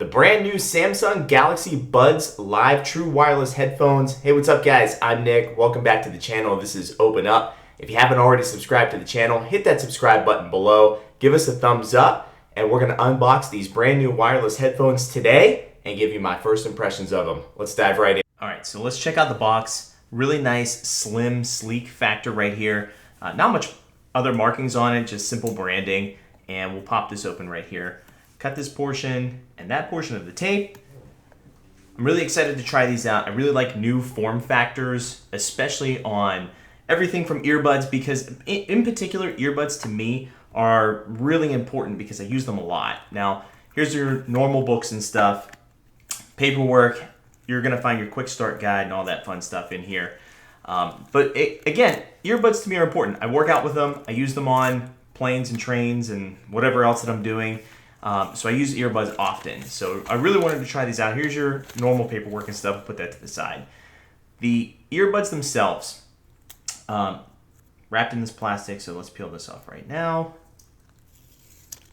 The brand new Samsung Galaxy Buds Live True Wireless Headphones. Hey, what's up guys? I'm Nick. Welcome back to the channel. This is Open Up. If you haven't already subscribed to the channel, hit that subscribe button below. Give us a thumbs up, and we're going to unbox these brand new wireless headphones today and give you my first impressions of them. Let's dive right in. All right, so let's check out the box. Really nice, slim, sleek factor right here. Not much other markings on it, just simple branding. And we'll pop this open right here. Cut this portion and that portion of the tape. I'm really excited to try these out. I really like new form factors, especially on everything from earbuds, because in particular, earbuds to me are really important because I use them a lot. Now, here's your normal books and stuff, paperwork. You're gonna find your quick start guide and all that fun stuff in here. Again, earbuds to me are important. I work out with them. I use them on planes and trains and whatever else that I'm doing. So I use earbuds often. So I really wanted to try these out. Here's your normal paperwork and stuff. Put that to the side. The earbuds themselves, wrapped in this plastic. So let's peel this off right now.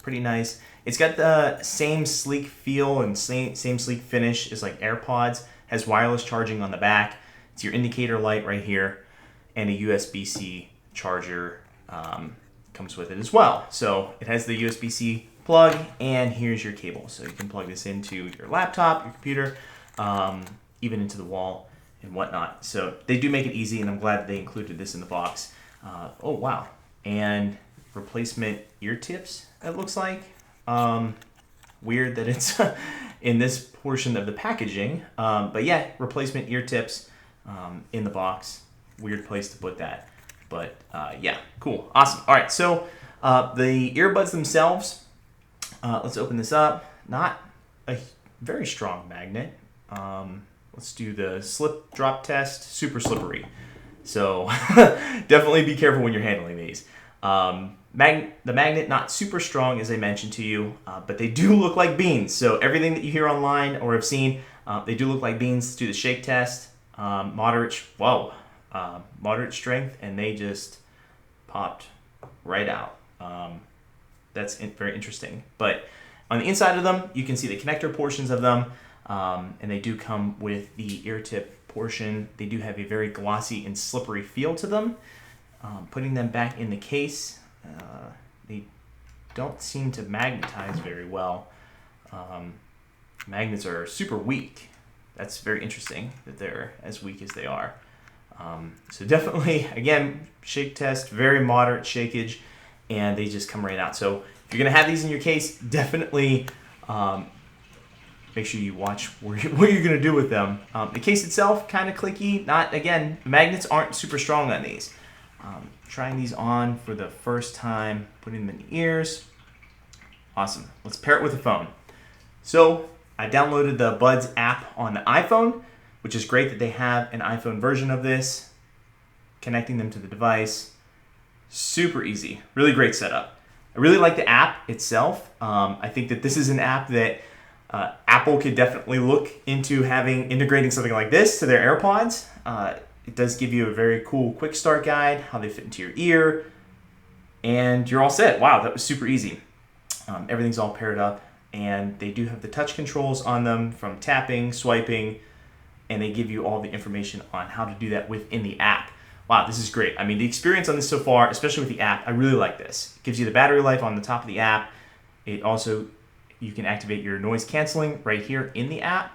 Pretty nice. It's got the same sleek feel and same sleek finish as like AirPods. Has wireless charging on the back. It's your indicator light right here, and a USB-C charger comes with it as well. So it has the USB-C plug, and here's your cable. So you can plug this into your laptop, your computer, even into the wall and whatnot. So they do make it easy, and I'm glad that they included this in the box. Oh, wow. And replacement ear tips, it looks like. Weird that it's in this portion of the packaging. But yeah, replacement ear tips in the box. Weird place to put that. But yeah, cool, awesome. All right, so the earbuds themselves, let's open this up. Not a very strong magnet. Let's do the slip drop test. Super slippery. So definitely be careful when you're handling these. The magnet, not super strong as I mentioned to you, but they do look like beans. So everything that you hear online or have seen, they do look like beans. Let's do the shake test. Moderate strength, and they just popped right out. That's very interesting. But on the inside of them, you can see the connector portions of them, and they do come with the ear tip portion. They do have a very glossy and slippery feel to them. Putting them back in the case, they don't seem to magnetize very well. Magnets are super weak. That's very interesting that they're as weak as they are. So definitely, again, shake test, very moderate shakeage, and they just come right out. So if you're going to have these in your case, definitely make sure you watch what you're going to do with them. The case itself, kind of clicky. Again, magnets aren't super strong on these. Trying these on for the first time, putting them in the ears. Awesome. Let's pair it with a phone. So I downloaded the Buds app on the iPhone, which is great that they have an iPhone version of this. Connecting them to the device, super easy. Really great setup. I really like the app itself. I think that this is an app that Apple could definitely look into integrating something like this to their AirPods. It does give you a very cool quick start guide, how they fit into your ear, and you're all set. Wow, that was super easy. Everything's all paired up, and they do have the touch controls on them from tapping, swiping, and they give you all the information on how to do that within the app. Wow, this is great. I mean, the experience on this so far, especially with the app, I really like this. It gives you the battery life on the top of the app. It also, you can activate your noise canceling right here in the app.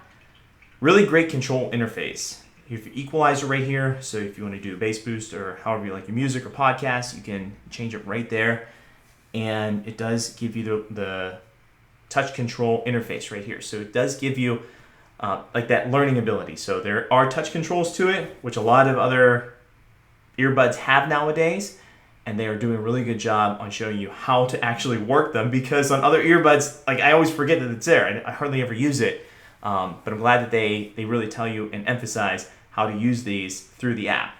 Really great control interface. You have your equalizer right here, so if you want to do a bass boost or however you like your music or podcast, you can change it right there. And it does give you the touch control interface right here. So it does give you like that learning ability. So there are touch controls to it, which a lot of other earbuds have nowadays, and they are doing a really good job on showing you how to actually work them, because on other earbuds, like I always forget that it's there, and I hardly ever use it. But I'm glad that they really tell you and emphasize how to use these through the app,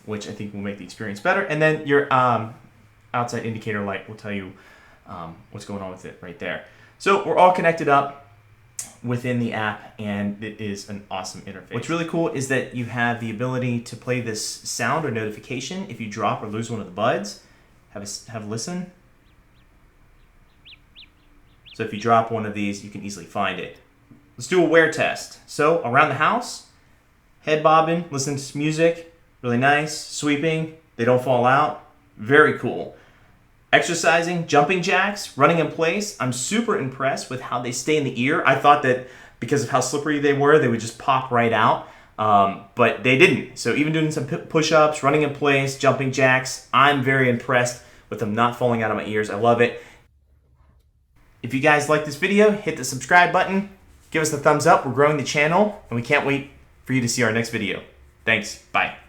which I think will make the experience better. And then your outside indicator light will tell you what's going on with it right there. So we're all connected up within the app, and it is an awesome interface. What's really cool is that you have the ability to play this sound or notification if you drop or lose one of the buds. Have a listen. So if you drop one of these, you can easily find it. Let's do a wear test. So around the house, head bobbing, listening to music, really nice. Sweeping, they don't fall out. Very cool. Exercising, jumping jacks, running in place. I'm super impressed with how they stay in the ear. I thought that because of how slippery they were, they would just pop right out. But they didn't. So even doing some push-ups, running in place, jumping jacks, I'm very impressed with them not falling out of my ears. I love it. If you guys like this video, hit the subscribe button. Give us the thumbs up. We're growing the channel, and we can't wait for you to see our next video. Thanks. Bye.